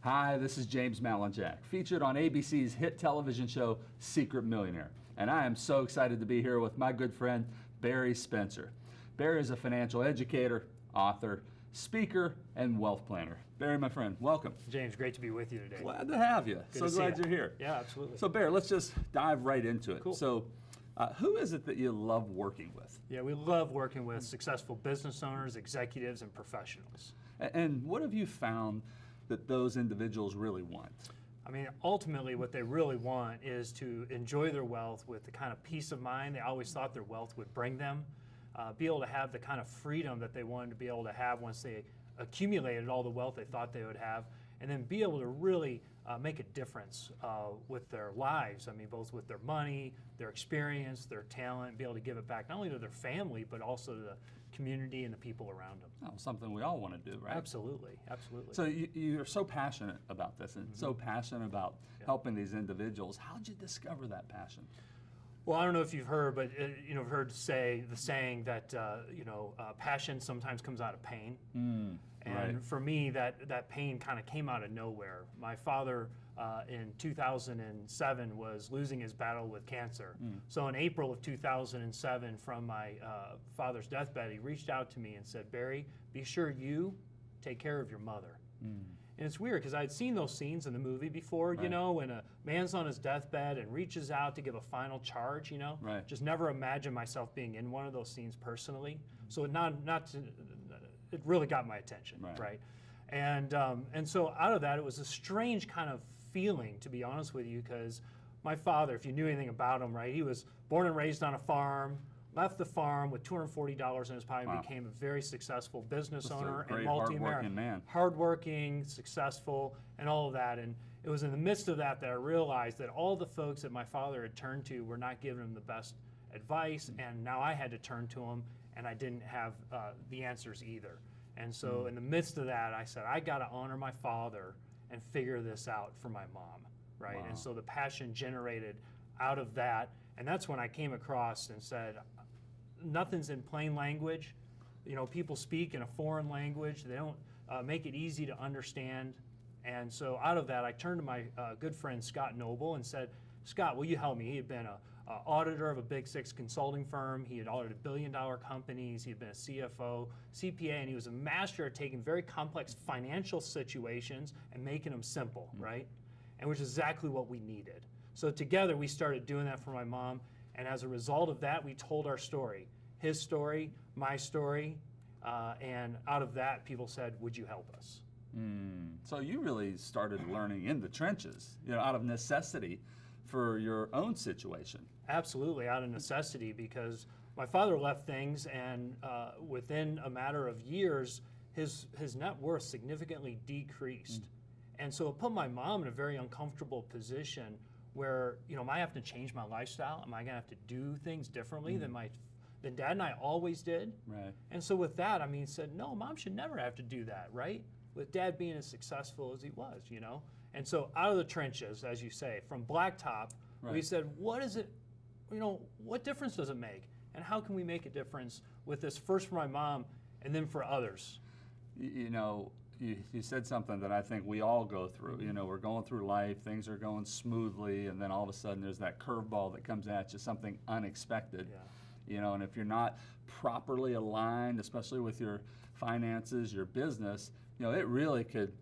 Hi, this is James Malinchak, featured on ABC's hit television show, Secret Millionaire. And I am so excited to be here with my good friend, Barry Spencer. Barry is a financial educator, author, speaker, and wealth planner. Barry, my friend, welcome. James, great to be with you today. Glad to have you. So glad you're here. Yeah, absolutely. So Barry, let's just dive right into it. Cool. So who is it that you love working with? Yeah, we love working with successful business owners, executives, and professionals. And what have you found that those individuals really want? I mean, ultimately what they really want is to enjoy their wealth with the kind of peace of mind they always thought their wealth would bring them, be able to have the kind of freedom that they wanted to be able to have once they accumulated all the wealth they thought they would have, and then be able to really make a difference with their lives. I mean, both with their money, their experience, their talent, be able to give it back not only to their family, but also to the community and the people around them. Oh, something we all want to do, right? Absolutely, absolutely. So you're so passionate about this and so passionate about helping these individuals. How did you discover that passion? Well, I don't know if you've heard, but heard the saying that passion sometimes comes out of pain. And right. for me, that pain kind of came out of nowhere. My father in 2007 was losing his battle with cancer. So in April of 2007, from my father's deathbed, he reached out to me and said, "Barry, be sure you take care of your mother." And it's weird because I'd seen those scenes in the movie before, Right. when a man's on his deathbed and reaches out to give a final charge, Right. Just never imagined myself being in one of those scenes personally. So it really got my attention, right? And so out of that, it was a strange kind of feeling, to be honest with you, because my father, if you knew anything about him, right, he was born and raised on a farm, left the farm with $240 in his pocket, and became a very successful business owner and hardworking man. Hardworking, successful, and all of that. And it was in the midst of that I realized that all the folks that my father had turned to were not giving him the best advice, and now I had to turn to him, and I didn't have the answers either. And so in the midst of that, I said, I got to honor my father and figure this out for my mom, right? Wow. And so the passion generated out of that, and that's when I came across and said, nothing's in plain language. People speak in a foreign language. They don't make it easy to understand. And so out of that, I turned to my good friend Scott Noble and said, "Scott, will you help me?" He had been an auditor of a Big Six consulting firm. He had audited billion-dollar companies. He had been a CFO, CPA, and he was a master at taking very complex financial situations and making them simple, right? And which is exactly what we needed. So together, we started doing that for my mom. And as a result of that, we told our story, his story, my story, and out of that, people said, "Would you help us?" So you really started learning in the trenches, out of necessity for your own situation. Absolutely, out of necessity, because my father left things, and within a matter of years, his net worth significantly decreased. And so it put my mom in a very uncomfortable position where, am I have to change my lifestyle? Am I going to have to do things differently than Dad and I always did? Right. And so with that, said, no, Mom should never have to do that, right? With Dad being as successful as he was, And so out of the trenches, as you say, from blacktop, we said, what is it, what difference does it make? And how can we make a difference with this, first for my mom and then for others? You said something that I think we all go through. We're going through life, things are going smoothly, and then all of a sudden there's that curveball that comes at you, something unexpected. Yeah. And if you're not properly aligned, especially with your finances, your business, it really could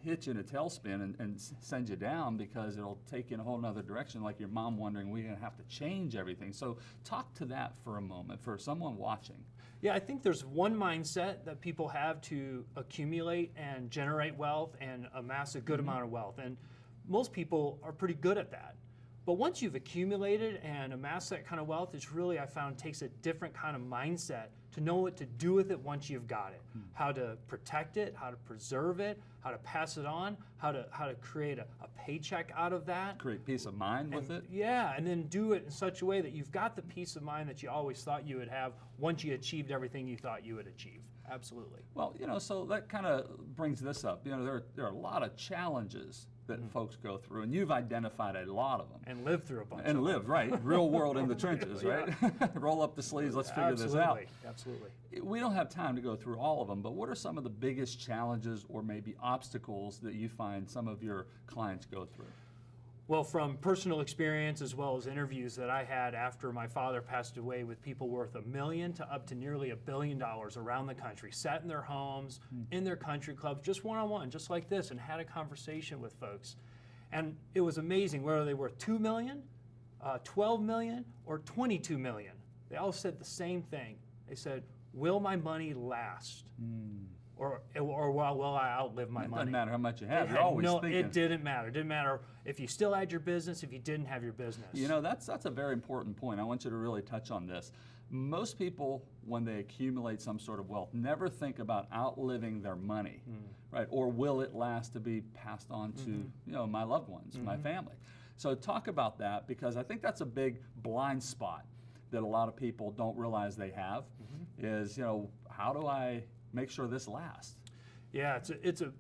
hit you in a tailspin and send you down, because it'll take you in a whole nother direction, like your mom wondering, we're going to have to change everything. So talk to that for a moment, for someone watching. Yeah, I think there's one mindset that people have to accumulate and generate wealth and amass a good amount of wealth. And most people are pretty good at that. But once you've accumulated and amassed that kind of wealth, it's really, I found, takes a different kind of mindset to know what to do with it once you've got it. How to protect it, how to preserve it, how to pass it on, how to create a paycheck out of that. Create peace of mind with it. Yeah, and then do it in such a way that you've got the peace of mind that you always thought you would have once you achieved everything you thought you would achieve. absolutely. Well, so that kind of brings this up. There are a lot of challenges that folks go through, and you've identified a lot of them. And lived through a bunch. And of lived, them. right? Real world in the trenches, right? Roll up the sleeves, let's figure this out. Absolutely. We don't have time to go through all of them, but what are some of the biggest challenges or maybe obstacles that you find some of your clients go through? Well, from personal experience as well as interviews that I had after my father passed away with people worth $1 million to up to nearly $1 billion around the country, sat in their homes, in their country clubs, just one-on-one, just like this, and had a conversation with folks. And it was amazing, whether they were $2 million, $12 million, or $22 million. They all said the same thing. They said, will my money last? Or will I outlive my money? It doesn't matter how much you have. You're always thinking. It didn't matter. It didn't matter if you still had your business, if you didn't have your business. That's a very important point. I want you to really touch on this. Most people, when they accumulate some sort of wealth, never think about outliving their money, right? Or will it last to be passed on to my loved ones, my family? So talk about that, because I think that's a big blind spot that a lot of people don't realize they have. Is how do I make sure this lasts? Yeah, it's a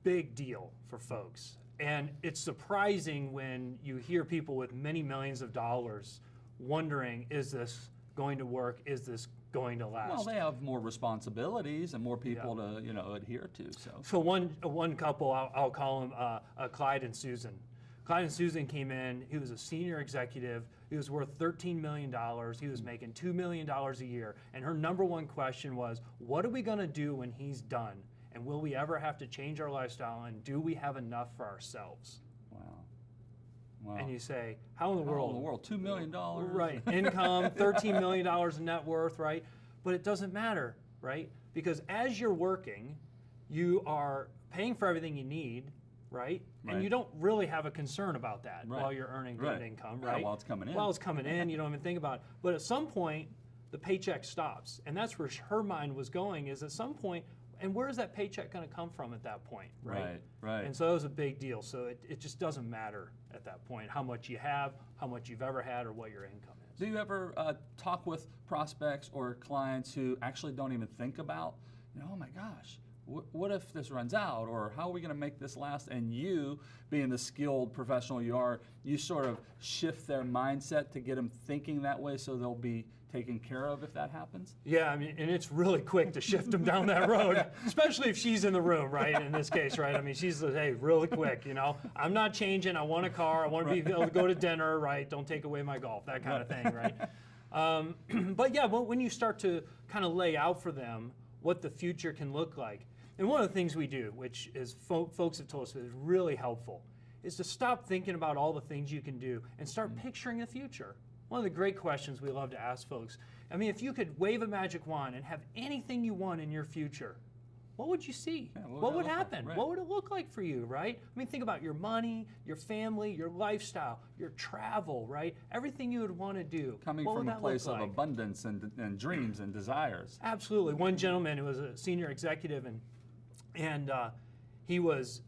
big deal for folks. And it's surprising when you hear people with many millions of dollars wondering, is this going to work? Is this going to last? Well, they have more responsibilities and more people to adhere to. So one couple, I'll call them Clyde and Susan. Clyde and Susan came in. He was a senior executive. He was worth $13 million. He was making $2 million a year. And her number one question was, what are we going to do when he's done? And will we ever have to change our lifestyle? And do we have enough for ourselves? Wow. And you say, how in the world? $2 million. Right. Income, $13 million in net worth, right? But it doesn't matter, right? Because as you're working, you are paying for everything you need, right? And you don't really have a concern about that while you're earning good income, right? Yeah, while it's coming in. While it's coming in, you don't even think about it. But at some point, the paycheck stops. And that's where her mind was going, is at some point, and where is that paycheck going to come from at that point, right? Right. And so it was a big deal. So it just doesn't matter at that point how much you have, how much you've ever had, or what your income is. Do you ever talk with prospects or clients who actually don't even think about, oh my gosh, what if this runs out, or how are we going to make this last? And you, being the skilled professional you are, you sort of shift their mindset to get them thinking that way, so they'll be taken care of if that happens? Yeah, I mean, and it's really quick to shift them down that road, especially if she's in the room, right? In this case, right? I mean, she's hey, really quick, I'm not changing. I want a car. I want to be able to go to dinner, right? Don't take away my golf, that kind of thing, right? But yeah, when you start to kind of lay out for them what the future can look like, and one of the things we do, which is folks have told us is really helpful, is to stop thinking about all the things you can do and start picturing the future. One of the great questions we love to ask folks, I mean, if you could wave a magic wand and have anything you want in your future, what would you see? Yeah, what would happen? Like? Right. What would it look like for you, right? I mean, think about your money, your family, your lifestyle, your travel, right? Everything you would want to do. Coming from a place of abundance and dreams and desires. Absolutely. One gentleman who was a senior executive, and he was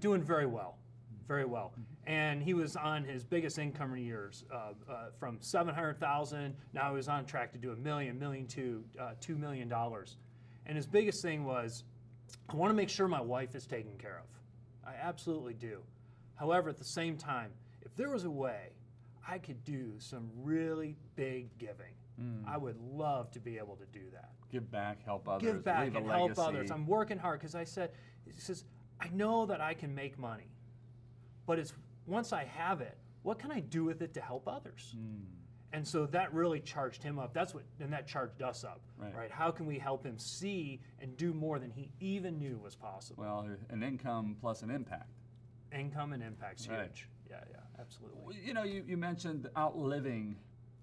doing very well. And he was on his biggest income years, from $700,000. Now he was on track to do $1 million, $2 million. And his biggest thing was, I want to make sure my wife is taken care of. I absolutely do. However, at the same time, if there was a way I could do some really big giving, I would love to be able to do that. Give back, help others, Give back leave a and legacy. help others. I'm working hard because he says, I know that I can make money, but it's once I have it, what can I do with it to help others? And so that really charged him up. And that charged us up, right? How can we help him see and do more than he even knew was possible? Well, an income plus an impact. Income and impact's Right. huge. Yeah, absolutely. Well, you mentioned outliving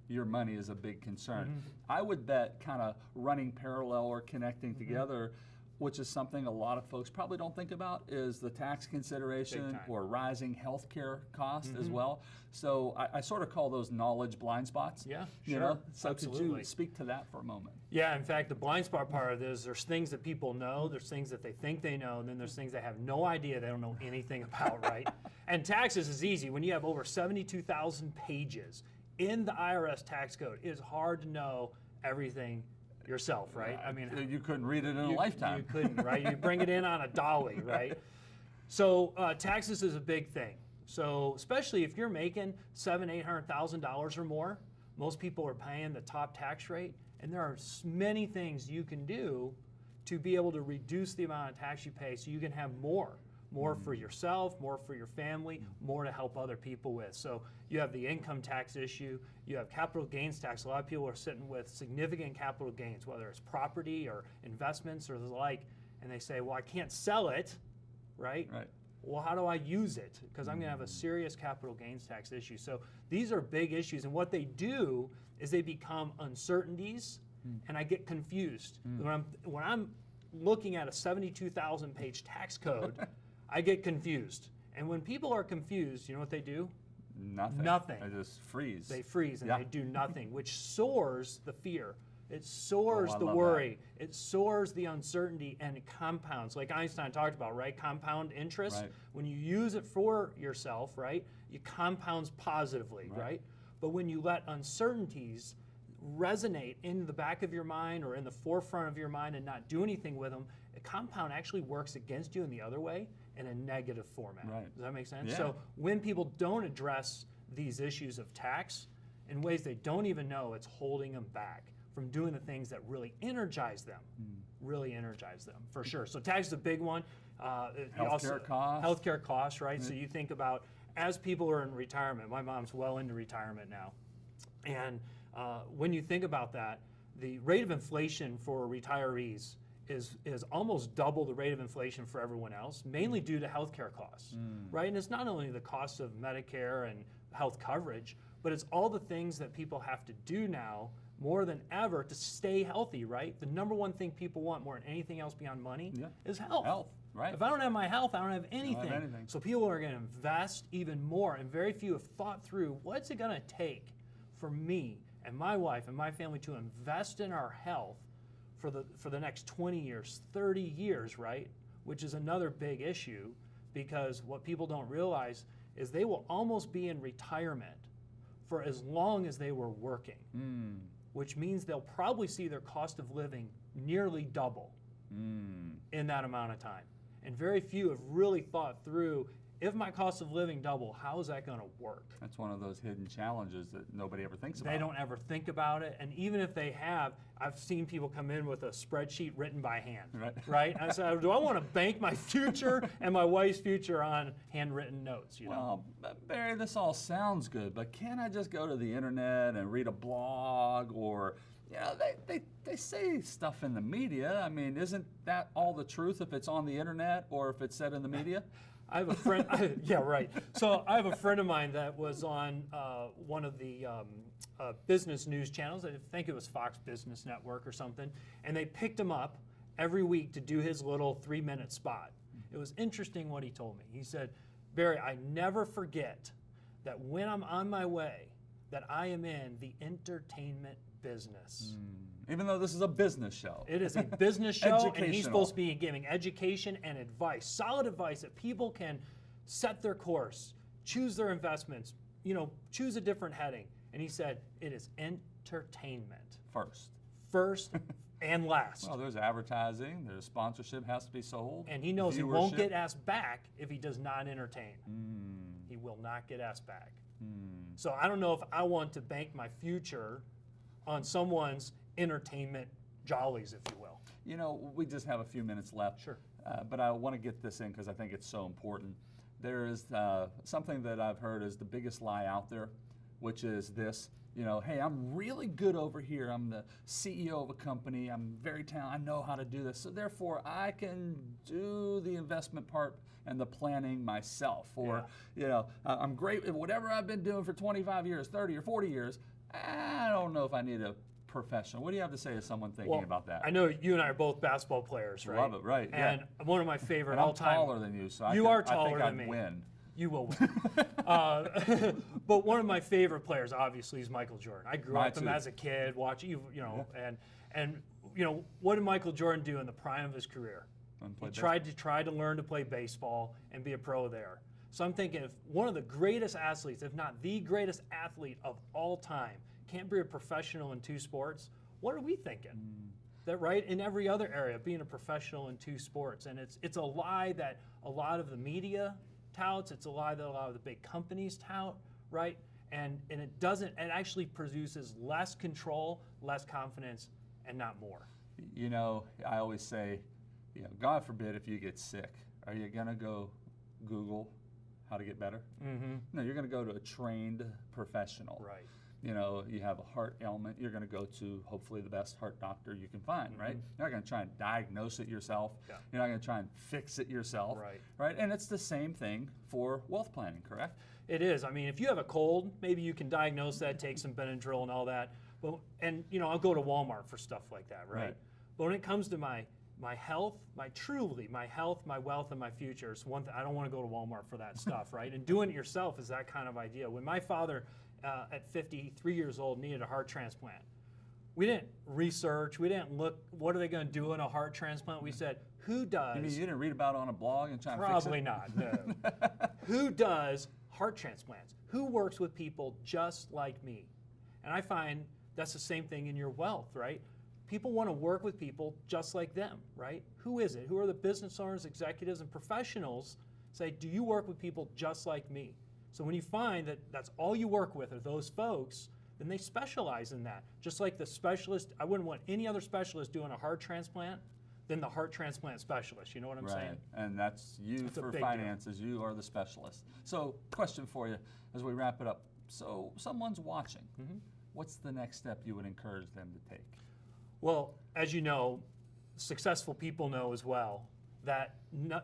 your money is a big concern. I would bet kind of running parallel or connecting together, which is something a lot of folks probably don't think about, is the tax consideration or rising healthcare cost as well. So I sort of call those knowledge blind spots. Yeah, you sure. know? So Absolutely. could you speak to that for a moment? Yeah, in fact, the blind spot part of this, there's things that people know, there's things that they think they know, and then there's things they have no idea, they don't know anything about, right? And taxes is easy. When you have over 72,000 pages in the IRS tax code, it is hard to know everything yourself, right? I mean, you couldn't read it in a lifetime. You couldn't, right? You bring it in on a dolly, right? So taxes is a big thing. So especially if you're making $700,000-800,000 or more, most people are paying the top tax rate, and there are many things you can do to be able to reduce the amount of tax you pay so you can have more for yourself, more for your family, more to help other people with. So you have the income tax issue, you have capital gains tax. A lot of people are sitting with significant capital gains, whether it's property or investments or the like, and they say, well, I can't sell it, right? Right. Well, how do I use it? Because I'm going to have a serious capital gains tax issue. So these are big issues, and what they do is they become uncertainties, and I get confused. When I'm looking at a 72,000-page tax code, I get confused. And when people are confused, you know what they do? Nothing. They just freeze. They freeze and they do nothing, which soars the fear. It soars I the love worry. It soars the uncertainty, and it compounds. Like Einstein talked about, right? Compound interest. Right. When you use it for yourself, right, it compounds positively, right? But when you let uncertainties resonate in the back of your mind or in the forefront of your mind and not do anything with them, a compound actually works against you in the other way in a negative format. Right. Does that make sense? Yeah. So when people don't address these issues of tax in ways they don't even know, it's holding them back from doing the things that really energize them, for sure. So tax is a big one. Healthcare costs. Healthcare costs, right? So you think about, as people are in retirement, my mom's well into retirement now, and when you think about that, the rate of inflation for retirees is almost double the rate of inflation for everyone else, mainly due to healthcare costs, right? And it's not only the cost of Medicare and health coverage, but it's all the things that people have to do now more than ever to stay healthy, right? The number one thing people want more than anything else beyond money is health. Health, right. If I don't have my health, I don't have anything. Don't have anything. So people are going to invest even more, and very few have thought through what's it going to take for me and my wife and my family to invest in our health for the next 20 years, 30 years, right? Which is another big issue, because what people don't realize is they will almost be in retirement for as long as they were working, which means they'll probably see their cost of living nearly double in that amount of time. And very few have really thought through, if my cost of living double, how is that going to work? That's one of those hidden challenges that nobody ever thinks about. They don't ever think about it, and even if they have, I've seen people come in with a spreadsheet written by hand, right? I said, do I want to bank my future and my wife's future on handwritten notes? You know? Well, Barry, this all sounds good, but can't I just go to the internet and read a blog, or, you know, they say stuff in the media. I mean, isn't that all the truth if it's on the internet or if it's said in the media? I have a friend, yeah, right. So I have a friend of mine that was on one of the business news channels. I think it was Fox Business Network or something. And they picked him up every week to do his little 3-minute spot. It was interesting what he told me. He said, Barry, I never forget that when I'm on my way, that I am in the entertainment business. Even though this is a business show. It is a business show, and he's Educational. supposed to be giving education and advice, solid advice that people can set their course, choose their investments, you know, choose a different heading. And he said, it is entertainment. First and last. Well, there's advertising, there's sponsorship has to be sold. And he knows he won't get asked back if he does not entertain. He will not get asked back. So I don't know if I want to bank my future on someone's entertainment jollies, if you will. You know, we just have a few minutes left. Sure. But I want to get this in because I think it's so important. There is something that I've heard is the biggest lie out there, which is this. You know, hey, I'm really good over here. I'm the CEO of a company. I'm very talented. I know how to do this. So therefore, I can do the investment part and the planning myself. Or, you know, I'm great at whatever I've been doing for 25 years, 30 or 40 years. I don't know if I need a professional. What do you have to say to someone thinking about that? I know you and I are both basketball players, right? Love it, right? And one of my favorite and I'm all-time. taller than you, so You are taller I than think me. I'd win. You will win. But one of my favorite players, obviously, is Michael Jordan. I grew up with him as a kid, watching you know, and you know, what did Michael Jordan do in the prime of his career? He tried to learn to play baseball and be a pro there. So I'm thinking, if one of the greatest athletes, if not the greatest athlete of all time, can't be a professional in two sports, what are we thinking? that right in every other area, being a professional in two sports. And it's a lie that a lot of the media touts, it's a lie that a lot of the big companies tout, right? And it doesn't, it actually produces less control, less confidence, and not more. You know, I always say, you know, God forbid if you get sick, are you gonna go Google how to get better? Mm-hmm. No, you're gonna go to a trained professional. Right. You know, you have a heart ailment, you're gonna go to hopefully the best heart doctor you can find, right? You're not gonna try and diagnose it yourself. Yeah. You're not gonna try and fix it yourself. Right. Right? And it's the same thing for wealth planning, correct? It is. I mean, if you have a cold, maybe you can diagnose that, take some Benadryl and all that. But, and you know, I'll go to Walmart for stuff like that, right? Right. But when it comes to my health, my health, my wealth, and my future, it's one thing. I don't want to go to Walmart for that stuff, right? And doing it yourself is that kind of idea. When my father, at 53 years old, needed a heart transplant, we didn't research. We didn't look, what are they going to do in a heart transplant? We said, who does? You mean you didn't read about it on a blog and try to fix it? Probably not, no. Who does heart transplants? Who works with people just like me? And I find that's the same thing in your wealth, right? People want to work with people just like them, right? Who is it? Who are the business owners, executives, and professionals? Say, do you work with people just like me? So when you find that that's all you work with are those folks, then they specialize in that. Just like the specialist, I wouldn't want any other specialist doing a heart transplant than the heart transplant specialist. You know what I'm saying? And that's you It's a for big finances. You are the specialist. So, question for you as we wrap it up. So, someone's watching. What's the next step you would encourage them to take? Well, as you know, successful people know as well that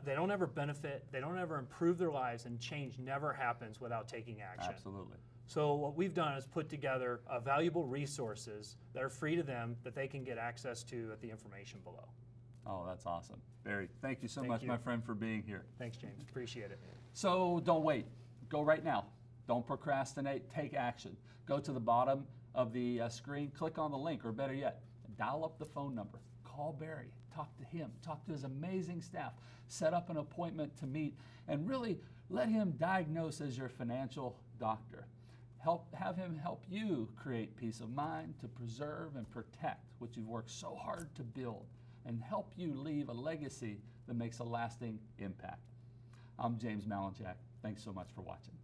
they don't ever benefit, they don't ever improve their lives, and change never happens without taking action. Absolutely. So what we've done is put together valuable resources that are free to them that they can get access to at the information below. Oh, that's awesome. Barry, thank you so Thank much, you. my friend, for being here. Thanks, James. Appreciate it. So don't wait. Go right now. Don't procrastinate. Take action. Go to the bottom of the screen, click on the link, or better yet, dial up the phone number. Call Barry. Talk to him. Talk to his amazing staff. Set up an appointment to meet, and really let him diagnose as your financial doctor. Have him help you create peace of mind to preserve and protect what you've worked so hard to build, and help you leave a legacy that makes a lasting impact. I'm James Malinchak. Thanks so much for watching.